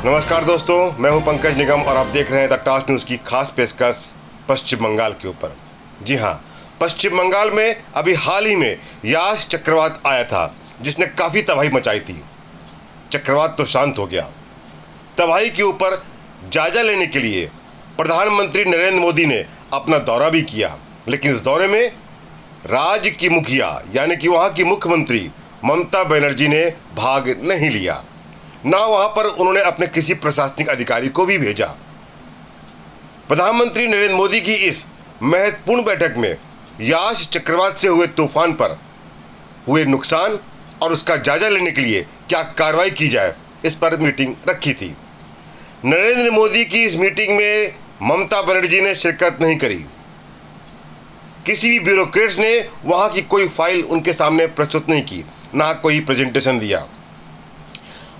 नमस्कार दोस्तों, मैं हूं पंकज निगम और आप देख रहे हैं द टास न्यूज़ की खास पेशकश पश्चिम बंगाल के ऊपर। जी हां, पश्चिम बंगाल में अभी हाल ही में यास चक्रवात आया था जिसने काफ़ी तबाही मचाई थी। चक्रवात तो शांत हो गया। तबाही के ऊपर जायजा लेने के लिए प्रधानमंत्री नरेंद्र मोदी ने अपना दौरा भी किया, लेकिन इस दौरे में राज्य की मुखिया यानी कि वहाँ की मुख्यमंत्री ममता बनर्जी ने भाग नहीं लिया, ना वहां पर उन्होंने अपने किसी प्रशासनिक अधिकारी को भी भेजा। प्रधानमंत्री नरेंद्र मोदी की इस महत्वपूर्ण बैठक में यास चक्रवात से हुए तूफान पर हुए नुकसान और उसका जायजा लेने के लिए क्या कार्रवाई की जाए, इस पर मीटिंग रखी थी। नरेंद्र मोदी की इस मीटिंग में ममता बनर्जी ने शिरकत नहीं करी। किसी भी ब्यूरोक्रेट्स ने वहां की कोई फाइल उनके सामने प्रस्तुत नहीं की, ना कोई प्रेजेंटेशन दिया।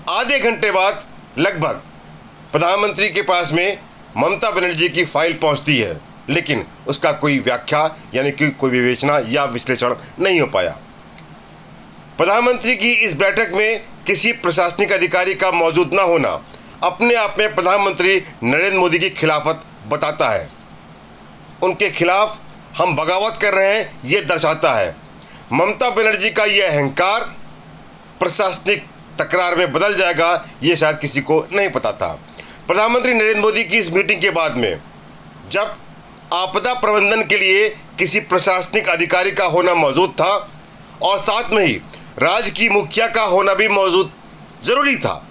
आधे घंटे बाद लगभग प्रधानमंत्री के पास में ममता बनर्जी की फाइल पहुंचती है, लेकिन उसका कोई व्याख्या यानी कि कोई विवेचना या विश्लेषण नहीं हो पाया। प्रधानमंत्री की इस बैठक में किसी प्रशासनिक अधिकारी का मौजूद न होना अपने आप में प्रधानमंत्री नरेंद्र मोदी की खिलाफत बताता है। उनके खिलाफ हम बगावत कर रहे हैं, ये दर्शाता है। ममता बनर्जी का यह अहंकार प्रशासनिक तकरार में बदल जाएगा, ये शायद किसी को नहीं पता था। प्रधानमंत्री नरेंद्र मोदी की इस मीटिंग के बाद में जब आपदा प्रबंधन के लिए किसी प्रशासनिक अधिकारी का होना मौजूद था और साथ में ही राज्य की मुखिया का होना भी मौजूद जरूरी था,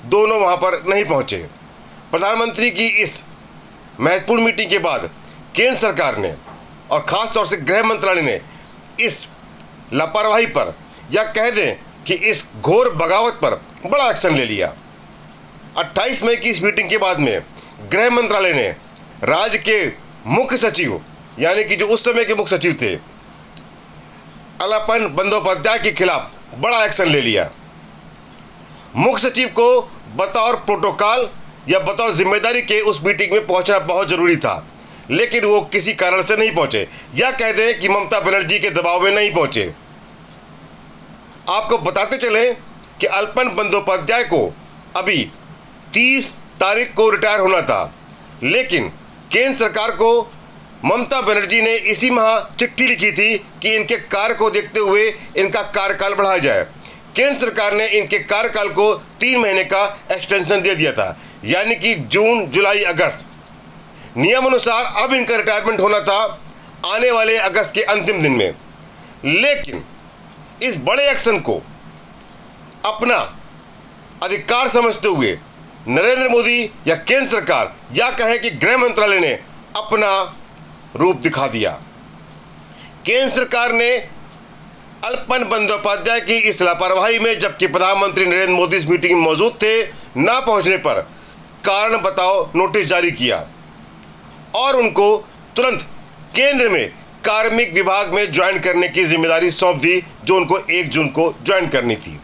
दोनों वहां पर नहीं पहुंचे। प्रधानमंत्री की इस महत्वपूर्ण मीटिंग के बाद केंद्र सरकार ने और खास तौर से गृह मंत्रालय ने इस लापरवाही पर या कह दें कि इस घोर बगावत पर बड़ा एक्शन ले लिया। 28 मई की इस मीटिंग के बाद में गृह मंत्रालय ने राज्य के मुख्य सचिव यानी कि जो उस समय के मुख्य सचिव थे अलपन बंदोपाध्याय के खिलाफ बड़ा एक्शन ले लिया। मुख्य सचिव को बतौर प्रोटोकॉल या बतौर जिम्मेदारी के उस मीटिंग में पहुंचना बहुत जरूरी था, लेकिन वो किसी कारण से नहीं पहुंचे, या कह दें कि ममता बनर्जी के दबाव में नहीं पहुंचे। आपको बताते चले कि अलपन बंदोपाध्याय को अभी 30 तारीख को रिटायर होना था, लेकिन केंद्र सरकार को ममता बनर्जी ने इसी माह चिट्ठी लिखी थी कि इनके कार्य को देखते हुए इनका कार्यकाल बढ़ाया जाए। केंद्र सरकार ने इनके कार्यकाल को 3 महीने का एक्सटेंशन दे दिया था, यानी कि जून, जुलाई, अगस्त। नियम अनुसार अब इनका रिटायरमेंट होना था आने वाले अगस्त के अंतिम दिन में, लेकिन इस बड़े एक्शन को अपना अधिकार समझते हुए नरेंद्र मोदी या केंद्र सरकार या कहें कि गृह मंत्रालय ने अपना रूप दिखा दिया। केंद्र सरकार ने अलपन बंदोपाध्याय की इस लापरवाही में, जबकि प्रधानमंत्री नरेंद्र मोदी इस मीटिंग में मौजूद थे, ना पहुंचने पर कारण बताओ नोटिस जारी किया और उनको तुरंत केंद्र में कार्मिक विभाग में ज्वाइन करने की जिम्मेदारी सौंप दी, जो उनको 1 जून को ज्वाइन करनी थी।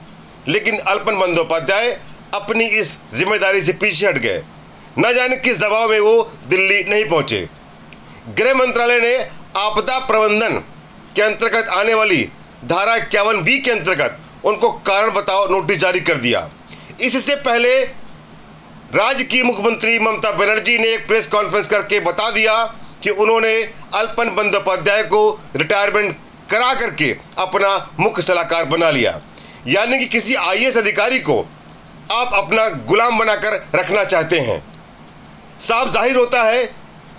लेकिन अलपन बंदोपाध्याय अपनी इस जिम्मेदारी से पीछे हट गए। न जाने किस दबाव में वो दिल्ली नहीं पहुंचे। गृह मंत्रालय ने आपदा प्रबंधन के अंतर्गत आने वाली धारा 51B के अंतर्गत उनको कारण बताओ नोटिस जारी कर दिया। इससे पहले राज्य की मुख्यमंत्री ममता बनर्जी ने एक प्रेस कॉन्फ्रेंस करके बता दिया कि उन्होंने अलपन बंदोपाध्याय को रिटायरमेंट करा करके अपना मुख्य सलाहकार बना लिया। यानी कि किसी IAS अधिकारी को आप अपना गुलाम बनाकर रखना चाहते हैं। साफ जाहिर होता है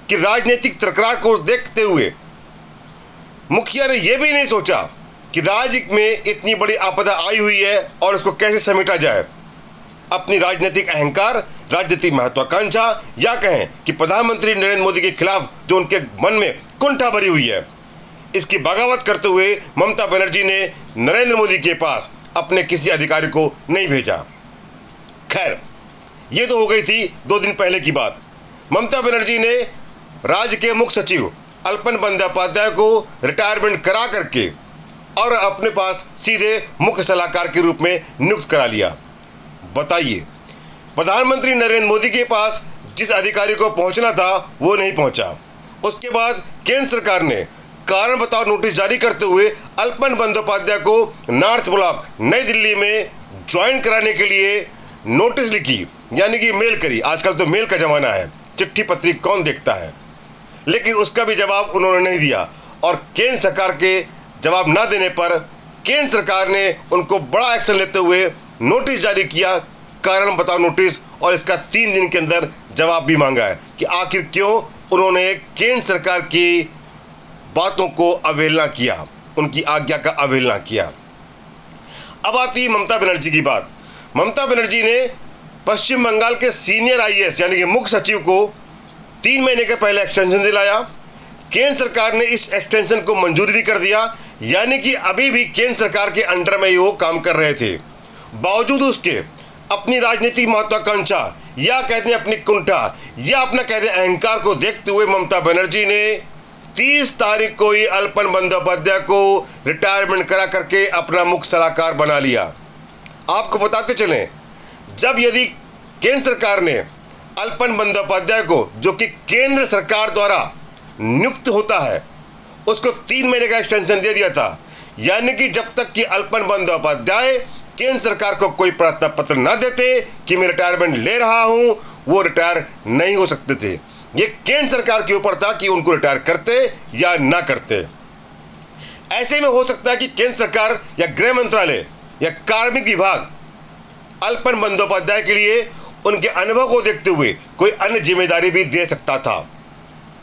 कि राजनीतिक तकरार को देखते हुए मुखिया ने यह भी नहीं सोचा कि राज्य में इतनी बड़ी आपदा आई हुई है और उसको कैसे समेटा जाए। अपनी राजनीतिक अहंकार, राजनीतिक महत्वाकांक्षा या कहें कि प्रधानमंत्री नरेंद्र मोदी के खिलाफ जो उनके मन में कुंठा भरी हुई है, इसकी बगावत करते हुए ममता बनर्जी ने नरेंद्र मोदी के पास अपने किसी अधिकारी को नहीं भेजा। खैर, ये तो हो गई थी 2 दिन पहले की बात। ममता बनर्जी ने राज्य के मुख्य सचिव अलपन बंदोपाध्याय को रिटायरमेंट करा करके और अपने पास सीधे मुख्य सलाहकार के रूप में नियुक्त करा लिया। बताइए, प्रधानमंत्री नरेंद्र मोदी के पास जिस अधिकारी को पहुंचना था वो नहीं पहुंचा। उसके बाद केंद्र सरकार ने कारण बताओ नोटिस जारी करते हुए अलपन बंदोपाध्याय को नॉर्थ ब्लॉक नई दिल्ली में ज्वाइन कराने के लिए नोटिस लिखी, यानी कि मेल करी। आजकल तो मेल का ज़माना है, चिट्ठी पत्री कौन देखता है, लेकिन उसका भी जवाब उन्होंने नहीं दिया। और केंद्र सरकार के जवाब ना देने पर केंद्र सरकार ने उनको बड़ा एक्शन लेते हुए नोटिस जारी किया, कारण बताओ नोटिस, और इसका 3 दिन के अंदर जवाब भी मांगा है कि आखिर क्यों उन्होंने केंद्र सरकार की बातों को अवहेलना किया, उनकी आज्ञा का अवहेलना किया। अब आती है ममता बनर्जी की बात। ममता बनर्जी ने पश्चिम बंगाल के सीनियर आईएएस यानी कि मुख्य सचिव को 3 महीने के पहले एक्सटेंशन दिलाया। केंद्र सरकार ने इस एक्सटेंशन को मंजूरी भी कर दिया, यानी कि अभी भी केंद्र सरकार के अंडर में ही वो काम कर रहे थे। बावजूद उसके अपनी राजनीतिक महत्वाकांक्षा या कहते हैं अपनी कुंठा या अपना कहते हैं अहंकार को देखते हुए ममता बनर्जी ने 30 तारीख को ही अल्पन बंदोपाध्याय को रिटायरमेंट करा करके अपना मुख्य सलाहकार बना लिया। आपको बताते चलें, जब यदि केंद्र सरकार ने अल्पन बंदोपाध्याय को, जो कि केंद्र सरकार द्वारा नियुक्त होता है, उसको 3 महीने का एक्सटेंशन दे दिया था, यानी कि जब तक कि अल्पन बंदोपाध्याय केंद्र सरकार को कोई प्रार्थना पत्र ना देते कि मैं रिटायरमेंट ले रहा हूं, वो रिटायर नहीं हो सकते थे। ये केंद्र सरकार के ऊपर था कि उनको रिटायर करते या ना करते। ऐसे में हो सकता है कि केंद्र सरकार या गृह मंत्रालय या कार्मिक विभाग अल्पन बंदोपाध्याय के लिए उनके अनुभव को देखते हुए कोई अन्य जिम्मेदारी भी दे सकता था,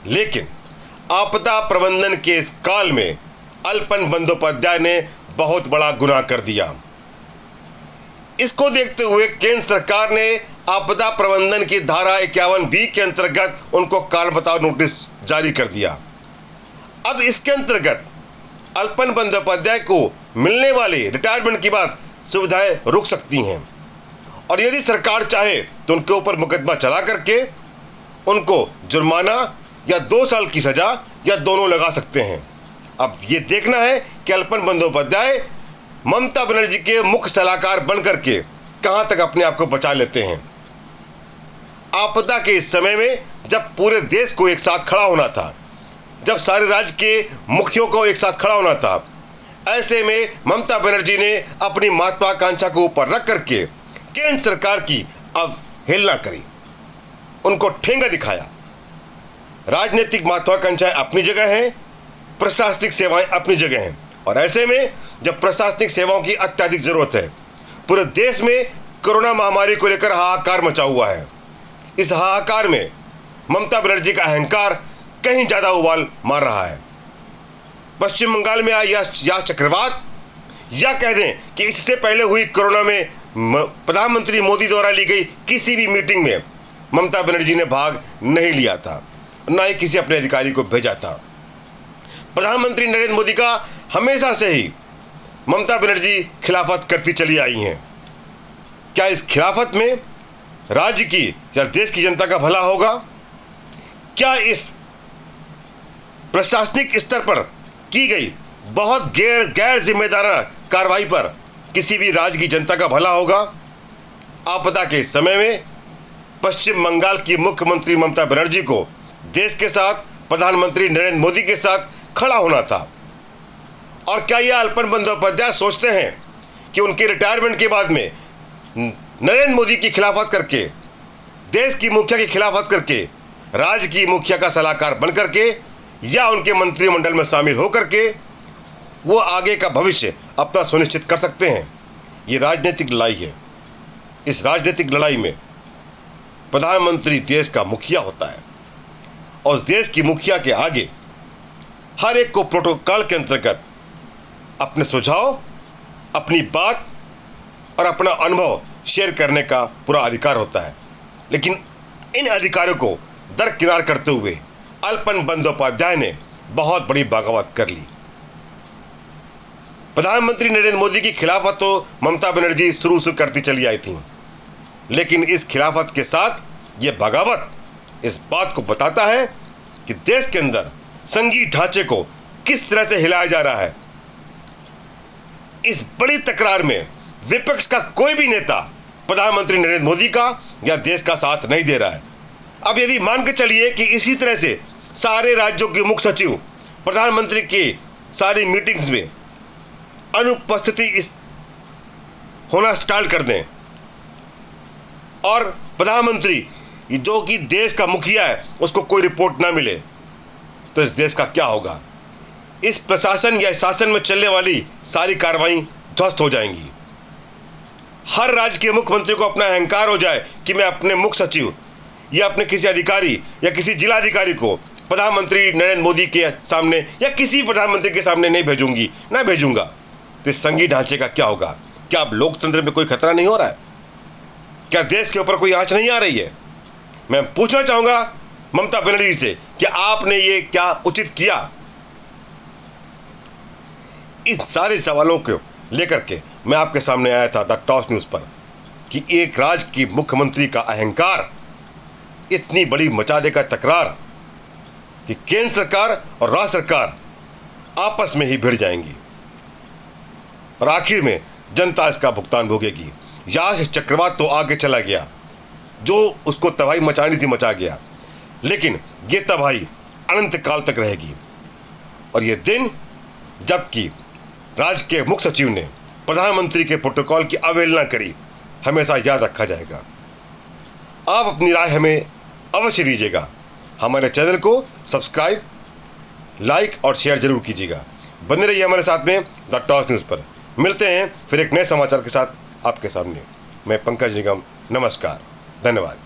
लेकिन आपदा प्रबंधन के इस काल में अल्पन बंदोपाध्याय ने बहुत बड़ा गुनाह कर दिया। इसको देखते हुए केंद्र सरकार ने आपदा प्रबंधन की धारा 51B के अंतर्गत उनको कारण बताओ नोटिस जारी कर दिया। अब इसके अंतर्गत अल्पन बंदोपाध्याय को मिलने वाली रिटायरमेंट की बात सुविधाएं रुक सकती हैं, और यदि सरकार चाहे तो उनके ऊपर मुकदमा चला करके उनको जुर्माना या 2 साल की सजा या दोनों लगा सकते हैं। अब ये देखना है कि अल्पन बंदोपाध्याय ममता बनर्जी के मुख्य सलाहकार बनकर के कहां तक अपने आप को बचा लेते हैं। आपदा के इस समय में जब पूरे देश को एक साथ खड़ा होना था, जब सारे राज्य के मुखियों को एक साथ खड़ा होना था, ऐसे में ममता बनर्जी ने अपनी महत्वाकांक्षा को ऊपर रख करके केंद्र सरकार की अवहेलना करी, उनको ठेंगा दिखाया। राजनीतिक महत्वाकांक्षाएं अपनी जगह हैं, प्रशासनिक सेवाएं अपनी जगह हैं, और ऐसे में जब प्रशासनिक सेवाओं की अत्यधिक जरूरत है, पूरे देश में कोरोना महामारी को लेकर हाहाकार मचा हुआ है। इस हाहाकार में ममता बनर्जी का अहंकार कहीं ज्यादा उबाल मार रहा है। पश्चिम बंगाल में आया यह चक्रवात, या कह दें कि इससे पहले हुई कोरोना में प्रधानमंत्री मोदी द्वारा ली गई किसी भी मीटिंग में ममता बनर्जी ने भाग नहीं लिया था, ना ही किसी अपने अधिकारी को भेजा था। प्रधानमंत्री नरेंद्र मोदी का हमेशा से ही ममता बनर्जी खिलाफत करती चली आई हैं। क्या इस खिलाफत में राज्य की या देश की जनता का भला होगा? क्या इस प्रशासनिक स्तर पर की गई बहुत गैर जिम्मेदाराना कार्रवाई पर किसी भी राज्य की जनता का भला होगा? आपदा के समय में पश्चिम बंगाल की मुख्यमंत्री ममता बनर्जी को देश के साथ प्रधानमंत्री नरेंद्र मोदी के साथ खड़ा होना था। और क्या यह अल्पन बंदोपाध्याय सोचते हैं कि उनके रिटायरमेंट के बाद में नरेंद्र मोदी की खिलाफत करके, देश की मुखिया की खिलाफत करके, राज्य की मुखिया का सलाहकार बन करके या उनके मंत्रिमंडल में शामिल होकर के वो आगे का भविष्य अपना सुनिश्चित कर सकते हैं? ये राजनीतिक लड़ाई है। इस राजनीतिक लड़ाई में प्रधानमंत्री देश का मुखिया होता है, और उस देश की मुखिया के आगे हर एक को प्रोटोकॉल के अंतर्गत अपने सुझाव, अपनी बात और अपना अनुभव शेयर करने का पूरा अधिकार होता है। लेकिन इन अधिकारों को दरकिनार करते हुए अल्पन बंदोपाध्याय ने बहुत बड़ी बगावत कर ली। प्रधानमंत्री नरेंद्र मोदी की खिलाफत तो ममता बनर्जी शुरू से करती चली आई थी, लेकिन इस खिलाफत के साथ ये बगावत इस बात को बताता है कि देश के अंदर संघीय ढांचे को किस तरह से हिलाया जा रहा है। इस बड़ी तकरार में विपक्ष का कोई भी नेता प्रधानमंत्री नरेंद्र मोदी का या देश का साथ नहीं दे रहा है। अब यदि मान के चलिए कि इसी तरह से सारे राज्यों के मुख्य सचिव प्रधानमंत्री की सारी मीटिंग्स में अनुपस्थिति होना स्टार्ट कर दें, और प्रधानमंत्री जो कि देश का मुखिया है उसको कोई रिपोर्ट ना मिले तो इस देश का क्या होगा। इस प्रशासन या शासन में चलने वाली सारी कार्रवाई ध्वस्त हो जाएंगी। हर राज्य के मुख्यमंत्री को अपना अहंकार हो जाए कि मैं अपने मुख्य सचिव या अपने किसी अधिकारी या किसी जिलाधिकारी को प्रधानमंत्री नरेंद्र मोदी के सामने या किसी प्रधानमंत्री के सामने नहीं भेजूंगा तो इस संघीय ढांचे का क्या होगा। क्या अब लोकतंत्र में कोई खतरा नहीं हो रहा है? क्या देश के ऊपर कोई आंच नहीं आ रही है? मैं पूछना चाहूंगा ममता बनर्जी से कि आपने ये क्या उचित किया। इन सारे सवालों को लेकर के मैं आपके सामने आया था द टॉस न्यूज़ पर कि एक राज्य की मुख्यमंत्री का अहंकार इतनी बड़ी मचा देगा तकरार कि केंद्र सरकार और राज्य सरकार आपस में ही भिड़ जाएंगी और आखिर में जनता इसका भुगतान भोगेगी। याश चक्रवात तो आगे चला गया, जो उसको तबाही मचानी थी मचा गया, लेकिन ये तबाही अनंत काल तक रहेगी। और ये दिन जबकि राज्य के मुख्य सचिव ने प्रधानमंत्री के प्रोटोकॉल की अवहेलना करी हमेशा याद रखा जाएगा। आप अपनी राय हमें अवश्य दीजिएगा। हमारे चैनल को सब्सक्राइब, लाइक और शेयर जरूर कीजिएगा। बने रहिए हमारे साथ में द टॉस न्यूज़ पर। मिलते हैं फिर एक नए समाचार के साथ आपके सामने। मैं पंकज निगम, नमस्कार, धन्यवाद।